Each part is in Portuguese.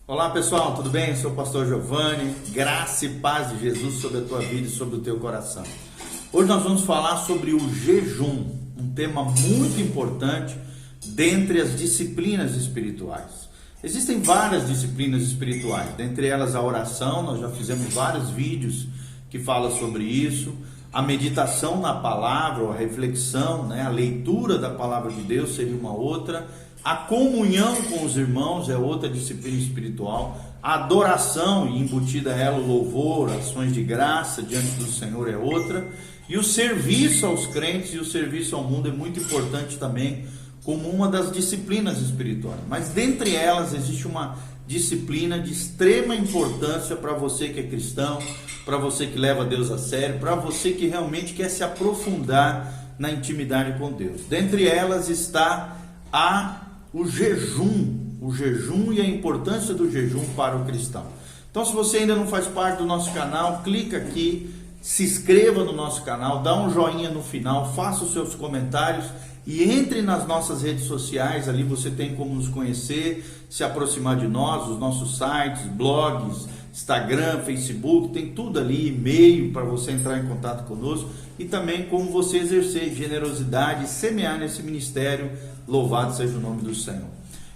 Olá pessoal, tudo bem? Eu sou o pastor Giovanni, graça e paz de Jesus sobre a tua vida e sobre o teu coração. Hoje nós vamos falar sobre o jejum, um tema muito importante dentre as disciplinas espirituais. Existem várias disciplinas espirituais, dentre elas a oração, nós já fizemos vários vídeos que falam sobre isso, a meditação na palavra, ou a reflexão, a leitura da palavra de Deus seria uma outra, a comunhão com os irmãos é outra disciplina espiritual, a adoração e embutida a ela o louvor, ações de graça diante do Senhor é outra, e o serviço aos crentes e o serviço ao mundo é muito importante também como uma das disciplinas espirituais. Mas dentre elas existe uma disciplina de extrema importância para você que é cristão, para você que leva Deus a sério, para você que realmente quer se aprofundar na intimidade com Deus. Dentre elas está o jejum e a importância do jejum para o cristão. Então, se você ainda não faz parte do nosso canal, clica aqui, se inscreva no nosso canal, dá um joinha no final, faça os seus comentários e entre nas nossas redes sociais. Ali você tem como nos conhecer, se aproximar de nós, os nossos sites, blogs, Instagram, Facebook, tem tudo ali, e-mail para você entrar em contato conosco e também como você exercer generosidade e semear nesse ministério. Louvado seja o nome do Senhor.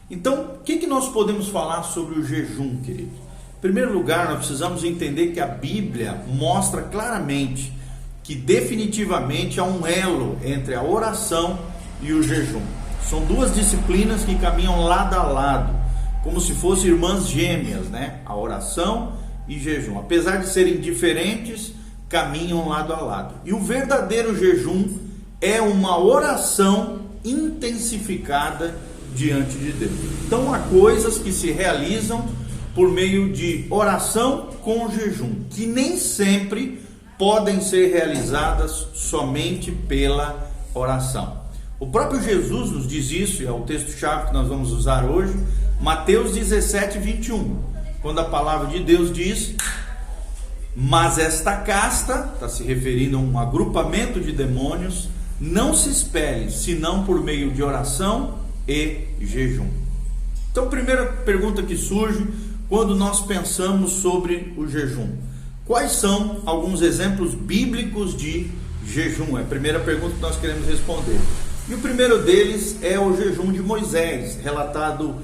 Então, o que nós podemos falar sobre o jejum, querido? Em primeiro lugar, nós precisamos entender que a Bíblia mostra claramente que definitivamente há um elo entre a oração e o jejum. São duas disciplinas que caminham lado a lado, como se fossem irmãs gêmeas, A oração e jejum. Apesar de serem diferentes, caminham lado a lado. E o verdadeiro jejum é uma oração intensificada diante de Deus. Então há coisas que se realizam por meio de oração com jejum, que nem sempre podem ser realizadas somente pela oração. O próprio Jesus nos diz isso, e é o texto-chave que nós vamos usar hoje, Mateus 17, 21, quando a palavra de Deus diz: mas esta casta, está se referindo a um agrupamento de demônios, não se espelhe, senão por meio de oração e jejum. Então, a primeira pergunta que surge quando nós pensamos sobre o jejum: quais são alguns exemplos bíblicos de jejum? É a primeira pergunta que nós queremos responder. E o primeiro deles é o jejum de Moisés, relatado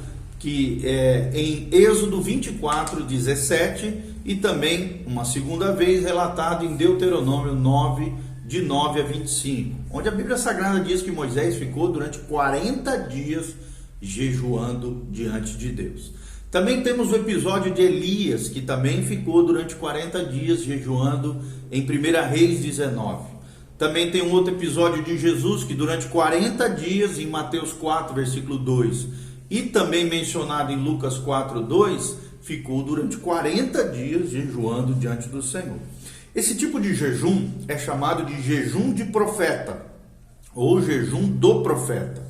em Êxodo 24, 17, e também uma segunda vez relatado em Deuteronômio 9, de 9 a 25, onde a Bíblia Sagrada diz que Moisés ficou durante 40 dias jejuando diante de Deus. Também temos o episódio de Elias, que também ficou durante 40 dias jejuando em 1 Reis 19. Também tem um outro episódio de Jesus, que durante 40 dias, em Mateus 4, versículo 2, e também mencionado em Lucas 4, 2, ficou durante 40 dias jejuando diante do Senhor. Esse tipo de jejum é chamado de jejum de profeta, ou jejum do profeta.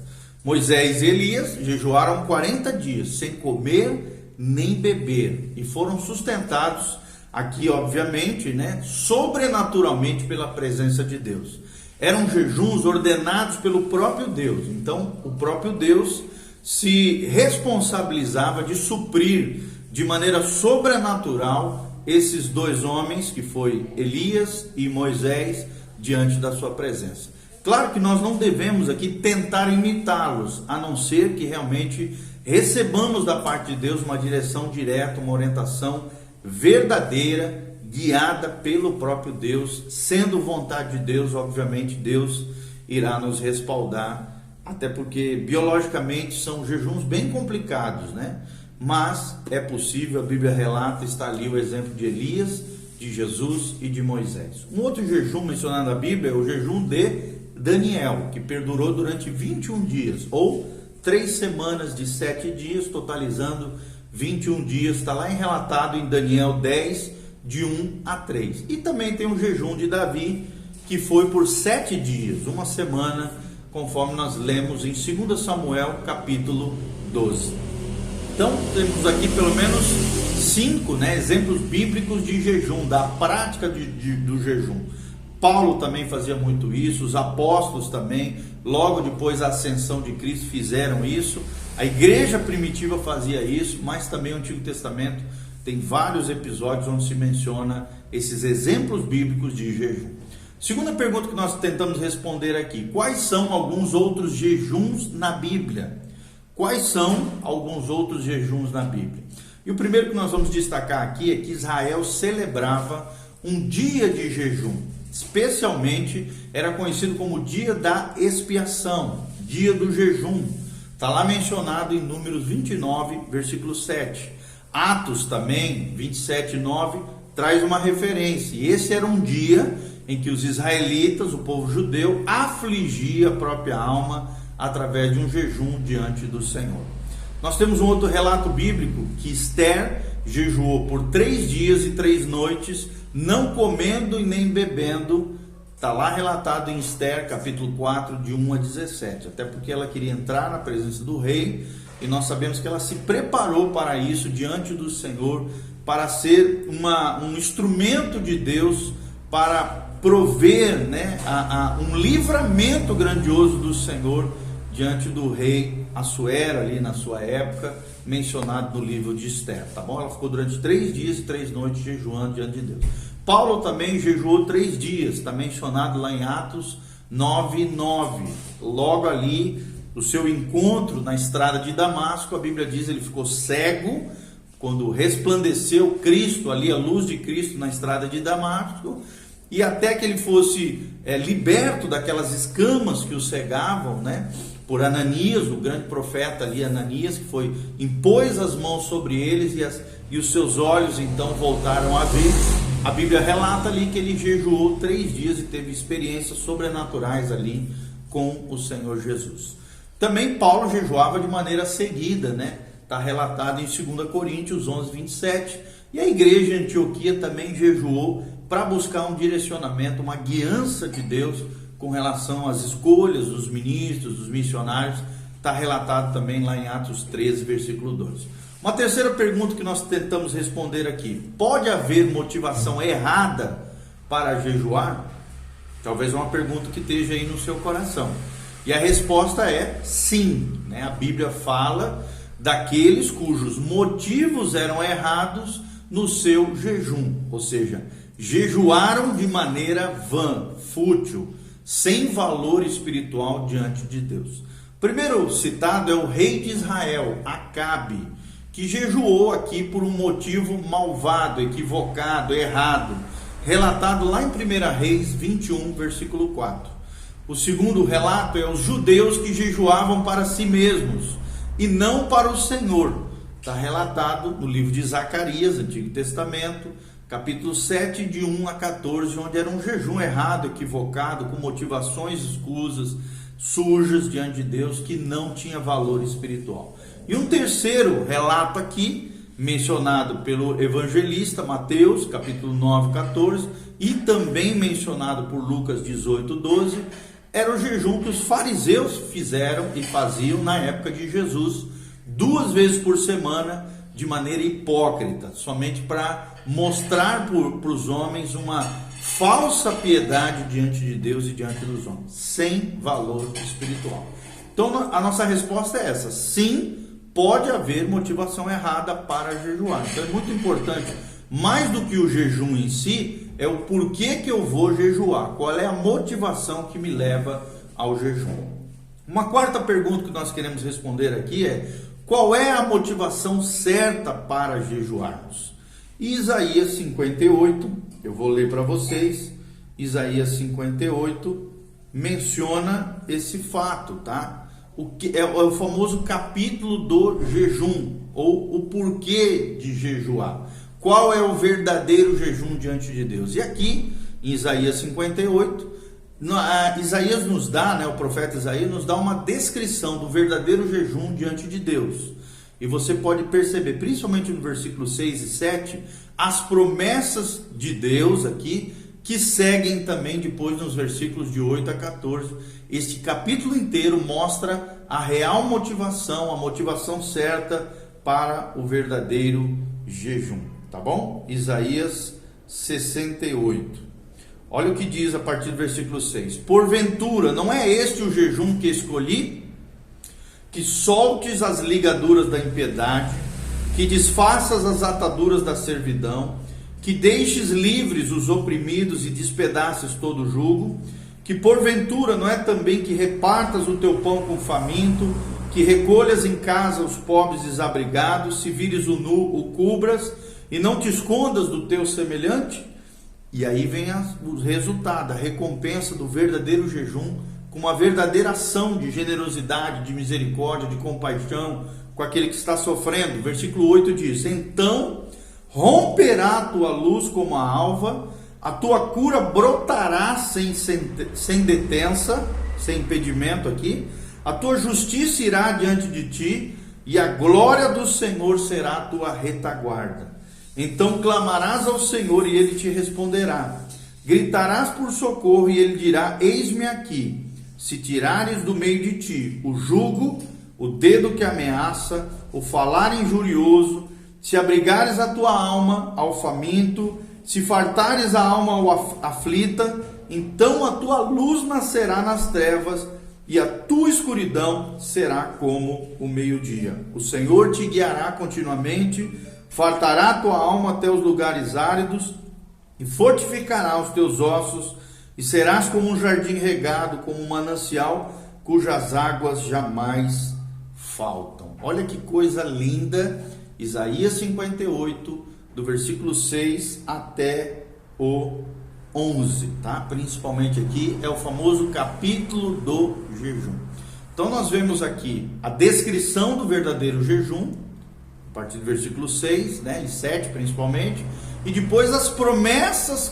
Moisés e Elias jejuaram 40 dias, sem comer nem beber, e foram sustentados aqui, obviamente, sobrenaturalmente pela presença de Deus. Eram jejuns ordenados pelo próprio Deus, então o próprio Deus se responsabilizava de suprir de maneira sobrenatural esses dois homens, que foi Elias e Moisés, diante da sua presença. Claro que nós não devemos aqui tentar imitá-los, a não ser que realmente recebamos da parte de Deus uma direção direta, uma orientação verdadeira, guiada pelo próprio Deus. Sendo vontade de Deus, obviamente Deus irá nos respaldar, até porque biologicamente são jejuns bem complicados, Mas é possível, a Bíblia relata, está ali o exemplo de Elias, de Jesus e de Moisés. Um outro jejum mencionado na Bíblia é o jejum de Daniel, que perdurou durante 21 dias, ou 3 semanas de 7 dias, totalizando 21 dias. Está lá relatado em Daniel 10, de 1 a 3. E também tem o jejum de Davi, que foi por 7 dias, uma semana, conforme nós lemos em 2 Samuel, capítulo 12. Então, temos aqui pelo menos 5 exemplos bíblicos de jejum, da prática do jejum. Paulo também fazia muito isso, os apóstolos também, logo depois da ascensão de Cristo, fizeram isso. A igreja primitiva fazia isso, mas também o Antigo Testamento tem vários episódios onde se menciona esses exemplos bíblicos de jejum. Segunda pergunta que nós tentamos responder aqui: quais são alguns outros jejuns na Bíblia? Quais são alguns outros jejuns na Bíblia? E o primeiro que nós vamos destacar aqui é que Israel celebrava um dia de jejum. Especialmente era conhecido como dia da expiação, dia do jejum. Está lá mencionado em Números 29, versículo 7. Atos também, 27, 9, traz uma referência. E esse era um dia em que os israelitas, o povo judeu, afligia a própria alma através de um jejum diante do Senhor. Nós temos um outro relato bíblico que Esther jejuou por 3 dias e 3 noites, não comendo e nem bebendo. Está lá relatado em Esther, capítulo 4, de 1 a 17. Até porque ela queria entrar na presença do rei, e nós sabemos que ela se preparou para isso diante do Senhor, para ser um instrumento de Deus, para prover, um livramento grandioso do Senhor diante do rei Assuero, ali na sua época, mencionado no livro de Esther, tá bom? Ela ficou durante 3 dias e 3 noites jejuando diante de Deus. Paulo também jejuou 3 dias, está mencionado lá em Atos 9, 9. Logo ali, o seu encontro na estrada de Damasco, a Bíblia diz, ele ficou cego, quando resplandeceu Cristo ali, a luz de Cristo na estrada de Damasco, e até que ele fosse liberto daquelas escamas que o cegavam, por Ananias, o grande profeta ali, Ananias, que impôs as mãos sobre eles e os seus olhos então voltaram a ver. A Bíblia relata ali que ele jejuou 3 dias e teve experiências sobrenaturais ali com o Senhor Jesus. Também Paulo jejuava de maneira seguida, está relatado em 2 Coríntios 11, 27. E a igreja em Antioquia também jejuou para buscar um direcionamento, uma guiança de Deus com relação às escolhas dos ministros, dos missionários. Está relatado também lá em Atos 13, versículo 12. Uma terceira pergunta que nós tentamos responder aqui: pode haver motivação errada para jejuar? Talvez uma pergunta que esteja aí no seu coração. E a resposta é sim. A Bíblia fala daqueles cujos motivos eram errados no seu jejum, ou seja, jejuaram de maneira vã, fútil, sem valor espiritual diante de Deus. Primeiro citado é o rei de Israel, Acabe, que jejuou aqui por um motivo malvado, equivocado, errado, relatado lá em 1 Reis 21, versículo 4. O segundo relato é os judeus que jejuavam para si mesmos e não para o Senhor. Está relatado no livro de Zacarias, Antigo Testamento, capítulo 7, de 1 a 14, onde era um jejum errado, equivocado, com motivações escusas, sujas diante de Deus, que não tinha valor espiritual. E um terceiro relato aqui, mencionado pelo evangelista Mateus, capítulo 9, 14, e também mencionado por Lucas 18, 12, era o jejum que os fariseus fizeram e faziam na época de Jesus, 2 vezes por semana, de maneira hipócrita, somente para mostrar para os homens uma falsa piedade diante de Deus e diante dos homens, sem valor espiritual. Então a nossa resposta é essa: sim, pode haver motivação errada para jejuar. Então é muito importante, mais do que o jejum em si, é o porquê que eu vou jejuar, qual é a motivação que me leva ao jejum. Uma quarta pergunta que nós queremos responder aqui é: qual é a motivação certa para jejuarmos? Isaías 58, eu vou ler para vocês. Isaías 58 menciona esse fato, tá? O que é o famoso capítulo do jejum, ou o porquê de jejuar. Qual é o verdadeiro jejum diante de Deus? E aqui, em Isaías 58, Isaías nos dá, o profeta Isaías nos dá uma descrição do verdadeiro jejum diante de Deus. E você pode perceber, principalmente no versículo 6 e 7, as promessas de Deus aqui, que seguem também depois nos versículos de 8 a 14. Este capítulo inteiro mostra a real motivação, a motivação certa para o verdadeiro jejum, tá bom? Isaías 68. Olha o que diz a partir do versículo 6. Porventura, não é este o jejum que escolhi? que soltes as ligaduras da impiedade, que desfaças as ataduras da servidão, que deixes livres os oprimidos e despedaces todo o jugo, que porventura não é também que repartas o teu pão com o faminto, que recolhas em casa os pobres desabrigados, se vires o nu, o cubras, e não te escondas do teu semelhante? E aí vem o resultado, a recompensa do verdadeiro jejum, com uma verdadeira ação de generosidade, de misericórdia, de compaixão com aquele que está sofrendo. Versículo 8 diz: então romperá a tua luz como a alva, a tua cura brotará sem detença, sem impedimento aqui, a tua justiça irá diante de ti, e a glória do Senhor será a tua retaguarda. Então clamarás ao Senhor e Ele te responderá. Gritarás por socorro e Ele dirá: eis-me aqui. Se tirares do meio de ti o jugo, o dedo que ameaça, o falar injurioso, se abrigares a tua alma ao faminto, se fartares a alma ao aflita, então a tua luz nascerá nas trevas e a tua escuridão será como o meio-dia. O Senhor te guiará continuamente, fartará a tua alma até os lugares áridos e fortificará os teus ossos, e serás como um jardim regado, como um manancial cujas águas jamais faltam. Olha que coisa linda, Isaías 58, do versículo 6 até o 11, tá? Principalmente aqui é o famoso capítulo do jejum. Então nós vemos aqui a descrição do verdadeiro jejum, a partir do versículo 6, né, e 7 principalmente, e depois as promessas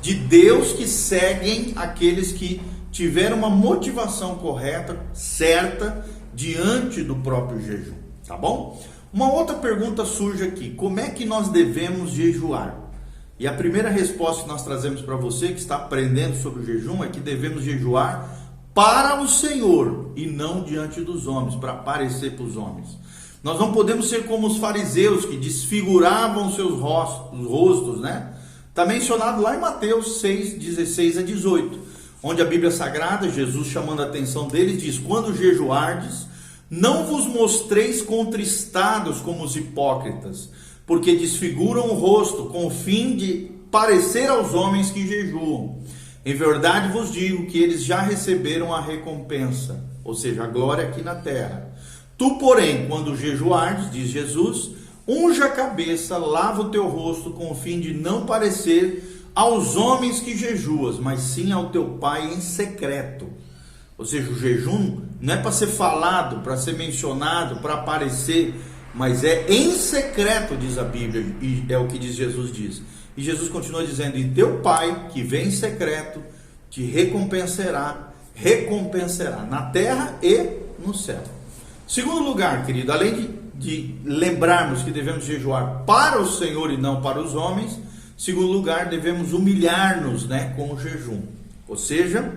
de Deus que seguem aqueles que tiveram uma motivação correta, certa, diante do próprio jejum, tá bom? Uma outra pergunta surge aqui: como é que nós devemos jejuar? E a primeira resposta que nós trazemos para você que está aprendendo sobre o jejum é que devemos jejuar para o Senhor e não diante dos homens, para aparecer para os homens. Nós não podemos ser como os fariseus que desfiguravam seus rostos, né? Está mencionado lá em Mateus 6, 16 a 18, onde a Bíblia Sagrada, Jesus chamando a atenção deles, diz: quando jejuardes, não vos mostreis contristados como os hipócritas, porque desfiguram o rosto com o fim de parecer aos homens que jejuam. Em verdade vos digo que eles já receberam a recompensa, ou seja, a glória aqui na terra. Tu, porém, quando jejuardes, diz Jesus, unja a cabeça, lava o teu rosto, com o fim de não parecer aos homens que jejuas, mas sim ao teu Pai em secreto. Ou seja, o jejum não é para ser falado, para ser mencionado, para aparecer, mas é em secreto, diz a Bíblia, e é o que Jesus diz. E Jesus continua dizendo: e teu Pai, que vem em secreto, te recompenserá na terra e no céu. Segundo lugar, querido, além de lembrarmos que devemos jejuar para o Senhor e não para os homens, segundo lugar, devemos humilhar-nos, né, com o jejum. Ou seja,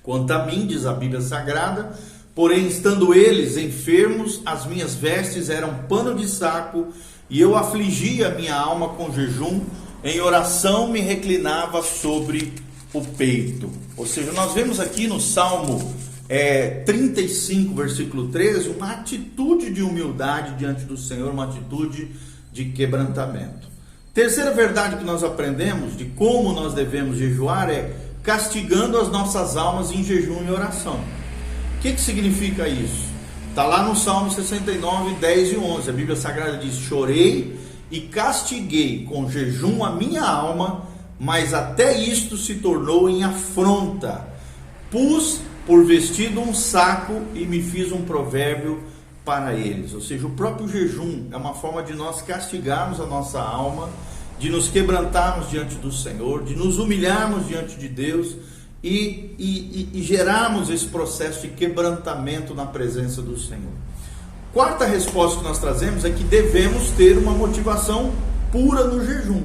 quanto a mim, diz a Bíblia Sagrada, porém estando eles enfermos, as minhas vestes eram pano de saco, e eu afligia a minha alma com jejum, em oração me reclinava sobre o peito. Ou seja, nós vemos aqui no Salmo 35, versículo 13, uma atitude de humildade diante do Senhor, uma atitude de quebrantamento. Terceira verdade que nós aprendemos de como nós devemos jejuar é castigando as nossas almas em jejum e oração. O que significa isso? Está lá no Salmo 69, 10 e 11. A Bíblia Sagrada diz: chorei e castiguei com jejum a minha alma, mas até isto se tornou em afronta. Pus por vestido um saco e me fiz um provérbio para eles. Ou seja, o próprio jejum é uma forma de nós castigarmos a nossa alma, de nos quebrantarmos diante do Senhor, de nos humilharmos diante de Deus e gerarmos esse processo de quebrantamento na presença do Senhor. Quarta resposta que nós trazemos é que devemos ter uma motivação pura no jejum.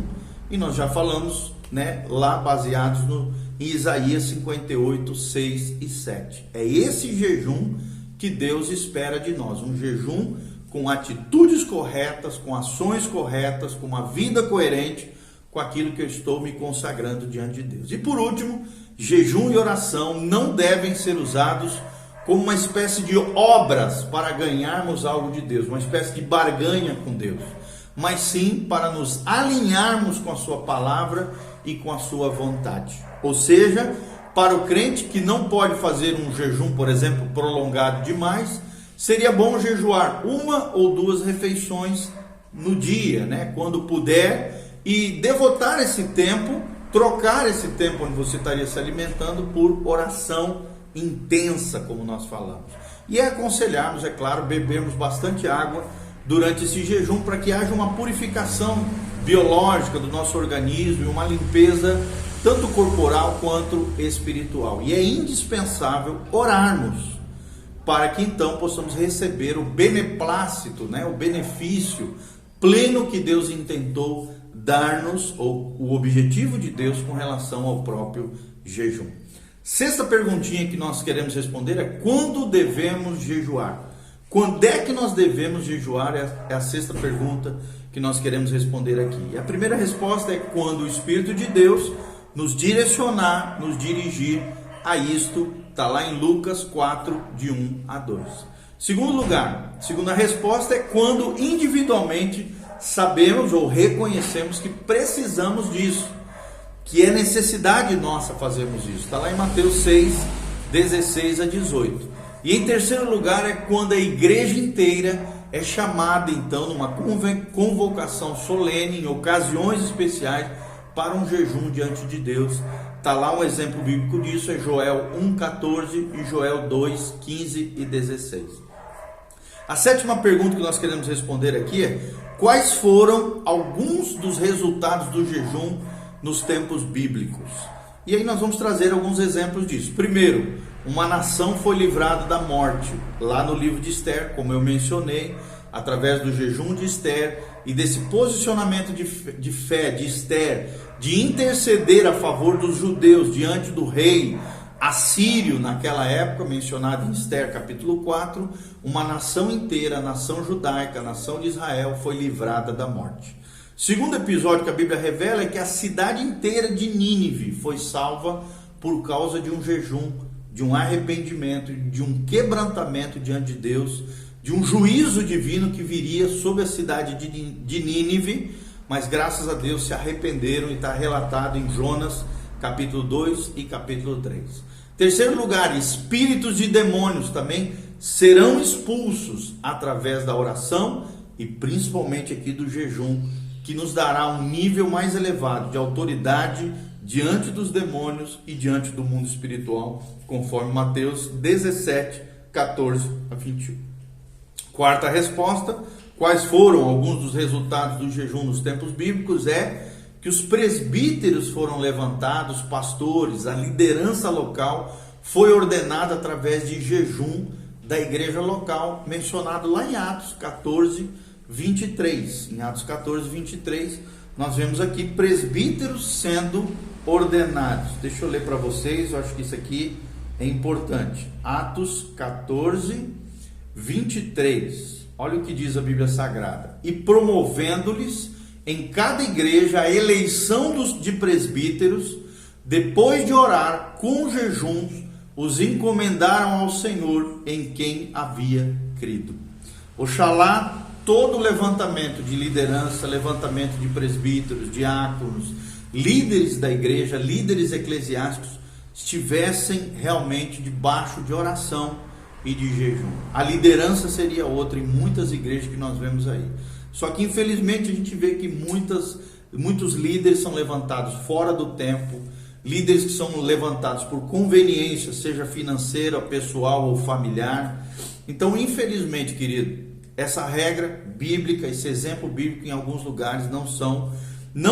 E nós já falamos, né, lá baseados em Isaías 58, 6 e 7. É esse jejum que Deus espera de nós, um jejum com atitudes corretas, com ações corretas, com uma vida coerente com aquilo que eu estou me consagrando diante de Deus. E por último, jejum e oração não devem ser usados como uma espécie de obras para ganharmos algo de Deus, uma espécie de barganha com Deus, mas sim para nos alinharmos com a sua palavra e com a sua vontade. Ou seja, para o crente que não pode fazer um jejum, por exemplo, prolongado demais, seria bom jejuar 1 ou 2 refeições no dia, quando puder, e devotar esse tempo, trocar esse tempo onde você estaria se alimentando por oração intensa, como nós falamos. E aconselharmos, é claro, bebermos bastante água durante esse jejum, para que haja uma purificação biológica do nosso organismo e uma limpeza tanto corporal quanto espiritual. E é indispensável orarmos para que então possamos receber o beneplácito, o benefício pleno que Deus intentou dar-nos, ou o objetivo de Deus com relação ao próprio jejum. Sexta perguntinha que nós queremos responder é: quando devemos jejuar? Quando é que nós devemos jejuar? É a sexta pergunta que nós queremos responder aqui. E a primeira resposta é quando o Espírito de Deus nos direcionar, nos dirigir a isto. Está lá em Lucas 4, de 1 a 2. Segundo lugar, segunda resposta é quando individualmente sabemos ou reconhecemos que precisamos disso, que é necessidade nossa fazermos isso. Está lá em Mateus 6, 16 a 18. E em terceiro lugar é quando a igreja inteira é chamada então numa convocação solene, em ocasiões especiais, para um jejum diante de Deus. Está lá um exemplo bíblico disso, é Joel 1,14 e Joel 2, 15 e 16. A sétima pergunta que nós queremos responder aqui é: quais foram alguns dos resultados do jejum nos tempos bíblicos? E aí nós vamos trazer alguns exemplos disso. Primeiro, uma nação foi livrada da morte, lá no livro de Esther, como eu mencionei, através do jejum de Esther e desse posicionamento de fé de Esther, de interceder a favor dos judeus diante do rei assírio naquela época, mencionado em Esther capítulo 4, uma nação inteira, a nação judaica, a nação de Israel, foi livrada da morte. Segundo episódio que a Bíblia revela é que a cidade inteira de Nínive foi salva por causa de um jejum, de um arrependimento, de um quebrantamento diante de Deus, de um juízo divino que viria sobre a cidade de Nínive, mas graças a Deus se arrependeram, e está relatado em Jonas capítulo 2 e capítulo 3. Terceiro lugar, espíritos de demônios também serão expulsos através da oração e principalmente aqui do jejum, que nos dará um nível mais elevado de autoridade diante dos demônios e diante do mundo espiritual, conforme Mateus 17, 14 a 21. Quarta resposta: quais foram alguns dos resultados do jejum nos tempos bíblicos? É que os presbíteros foram levantados, pastores, a liderança local foi ordenada através de jejum da igreja local, mencionado lá em Atos 14, 23. Em Atos 14, 23, nós vemos aqui presbíteros sendo ordenados. Deixa eu ler para vocês, eu acho que isso aqui é importante. Atos 14, 23. Olha o que diz a Bíblia Sagrada: e promovendo-lhes em cada igreja a eleição de presbíteros, depois de orar com jejuns, os encomendaram ao Senhor em quem havia crido. Oxalá todo levantamento de liderança, levantamento de presbíteros, diáconos, líderes da igreja, líderes eclesiásticos, estivessem realmente debaixo de oração e de jejum. A liderança seria outra em muitas igrejas que nós vemos aí. Só que infelizmente a gente vê que muitos líderes são levantados fora do tempo, líderes que são levantados por conveniência, seja financeira, pessoal ou familiar. Então, infelizmente, querido, essa regra bíblica, esse exemplo bíblico em alguns lugares não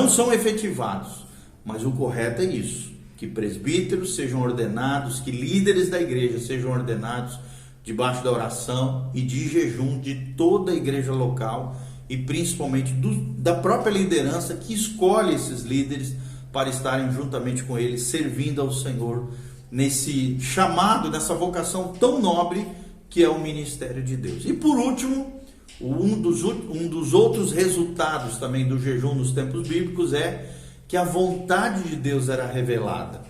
são efetivados. Mas o correto é isso, que presbíteros sejam ordenados, que líderes da igreja sejam ordenados debaixo da oração e de jejum de toda a igreja local, e principalmente da própria liderança que escolhe esses líderes para estarem juntamente com eles, servindo ao Senhor nesse chamado, nessa vocação tão nobre que é o ministério de Deus. E por último, um dos outros resultados também do jejum nos tempos bíblicos é que a vontade de Deus era revelada.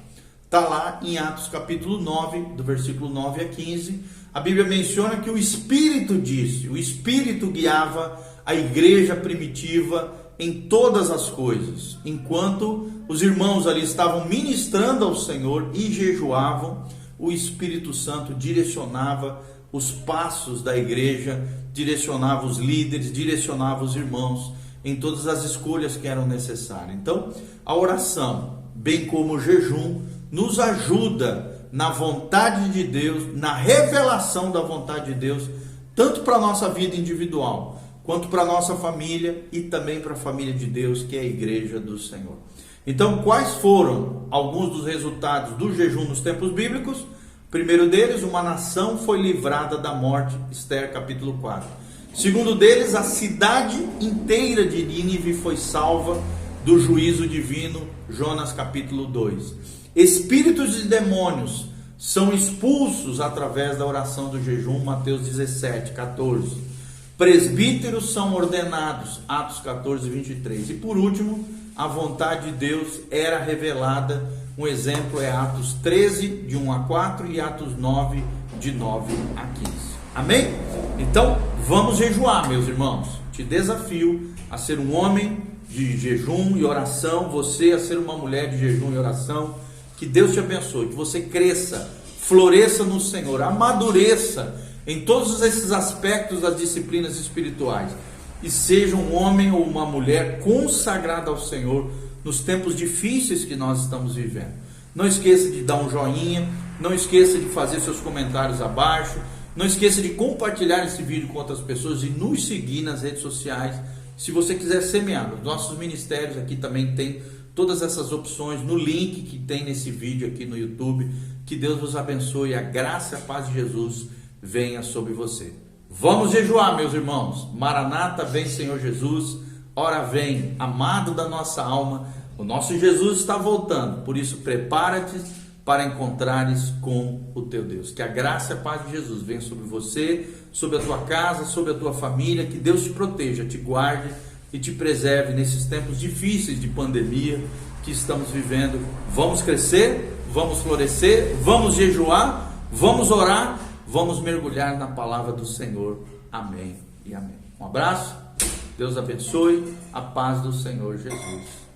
está lá em Atos capítulo 9, do versículo 9 a 15. A Bíblia menciona que o Espírito disse, o Espírito guiava a igreja primitiva em todas as coisas, enquanto os irmãos ali estavam ministrando ao Senhor e jejuavam, o Espírito Santo direcionava os passos da igreja, direcionava os líderes, direcionava os irmãos em todas as escolhas que eram necessárias. Então, a oração, bem como o jejum, nos ajuda na vontade de Deus, na revelação da vontade de Deus, tanto para a nossa vida individual, quanto para a nossa família e também para a família de Deus, que é a igreja do Senhor. Então, quais foram alguns dos resultados do jejum nos tempos bíblicos? Primeiro deles, uma nação foi livrada da morte, Esther capítulo 4. Segundo deles, a cidade inteira de Nínive foi salva do juízo divino, Jonas capítulo 2. Espíritos de demônios são expulsos através da oração do jejum, Mateus 17, 14. Presbíteros são ordenados, Atos 14, 23. E por último, a vontade de Deus era revelada. Um exemplo é Atos 13, de 1 a 4 e Atos 9, de 9 a 15. Amém? Então, vamos jejuar, meus irmãos. Te desafio a ser um homem de jejum e oração, você a ser uma mulher de jejum e oração. Que Deus te abençoe, que você cresça, floresça no Senhor, amadureça em todos esses aspectos das disciplinas espirituais e seja um homem ou uma mulher consagrada ao Senhor nos tempos difíceis que nós estamos vivendo. Não esqueça de dar um joinha, não esqueça de fazer seus comentários abaixo, não esqueça de compartilhar esse vídeo com outras pessoas e nos seguir nas redes sociais. Se você quiser semear, os nossos ministérios aqui também tem todas essas opções no link que tem nesse vídeo aqui no YouTube. Que Deus vos abençoe, a graça e a paz de Jesus venha sobre você. Vamos jejuar, meus irmãos. Maranata, vem Senhor Jesus. Ora vem, amado da nossa alma. O nosso Jesus está voltando. Por isso, prepara-te para encontrares com o teu Deus. Que a graça e a paz de Jesus venha sobre você, sobre a tua casa, sobre a tua família. Que Deus te proteja, te guarde e te preserve nesses tempos difíceis de pandemia que estamos vivendo. Vamos crescer, vamos florescer, vamos jejuar, vamos orar, vamos mergulhar na palavra do Senhor. Amém e amém. Um abraço, Deus abençoe, a paz do Senhor Jesus.